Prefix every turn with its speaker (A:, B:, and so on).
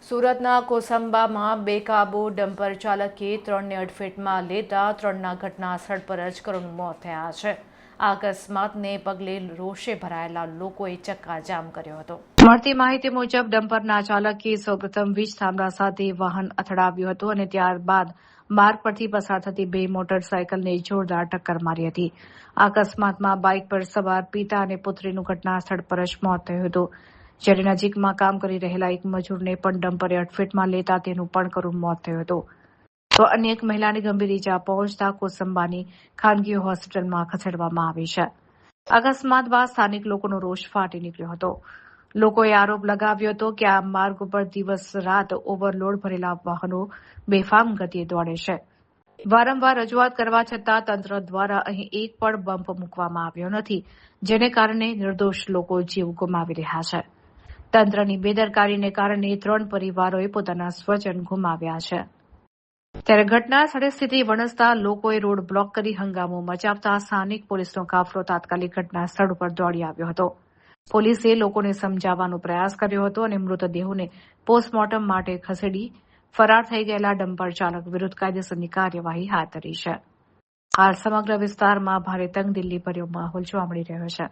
A: સુરતના કોસંબામાં બેકાબુ ડમ્પર ચાલકે 3ને અડફેટમાં લેતા 3ના ઘટના સ્થળ પર જ કરુણ મોત થયા છે. આ અકસ્માતને પગલે રોષે ભરાયેલા લોકોએ ચક્કાજામ કર્યો હતો. મળતી માહિતી મુજબ ડમ્પરના ચાલકે સૌપ્રથમ વીજ થાંભલા સાથે વાહન અથડાવ્યું હતું અને ત્યારબાદ માર્ગ પરથી પસાર થતી બે મોટરસાયકલને જોરદાર ટક્કર મારી હતી. આ અકસ્માતમાં બાઇક પર સવાર પિતા અને પુત્રીનું ઘટના સ્થળ પર જ મોત થયું હતું. જ્યારે નજીકમાં કામ કરી રહેલા એક મજૂરને પણ ડમ્પરે અડફેટમાં લેતા તેનું પણ કરુણ મોત થયું હતું. તો અન્ય એક મહિલાને ગંભીર ઇજા પહોંચતા કોસંબાની ખાનગી હોસ્પિટલમાં ખસેડવામાં આવી છે. અકસ્માત બાદ સ્થાનિક લોકોનો રોષ ફાટી નીકળ્યો હતો. લોકોએ આરોપ લગાવ્યો હતો કે આ માર્ગ ઉપર દિવસ રાત ઓવરલોડ ભરેલા વાહનો બેફામ ગતિએ દોડે છે. વારંવાર રજૂઆત કરવા છતાં તંત્ર દ્વારા અહીં એક પણ બમ્પ મૂકવામાં આવ્યો નથી, જેને કારણે નિર્દોષ લોકો જીવ ગુમાવી રહ્યા છે. તંત્રની બેદરકારીને કારણે 3 પરિવારોએ પોતાના સ્વજન ગુમાવ્યા છે. ત્યારે ઘટના સ્થળે સ્થિતિ વણસતા લોકોએ રોડ બ્લોક કરી હંગામો મચાવતા સ્થાનિક પોલીસનો કાફલો તાત્કાલિક ઘટના સ્થળ ઉપર દોડી આવ્યો હતો. પોલીસે લોકોને સમજાવવાનો પ્રયાસ કર્યો હતો અને મૃતદેહોને પોસ્ટમોર્ટમ માટે ખસેડી ફરાર થઈ ગયેલા ડમ્પર ચાલક વિરુદ્ધ કાયદેસરની કાર્યવાહી હાથ ધરી છે. હાલ સમગ્ર વિસ્તારમાં ભારે તંગદિલી ભર્યો માહોલ જોવા મળી રહ્યો છે.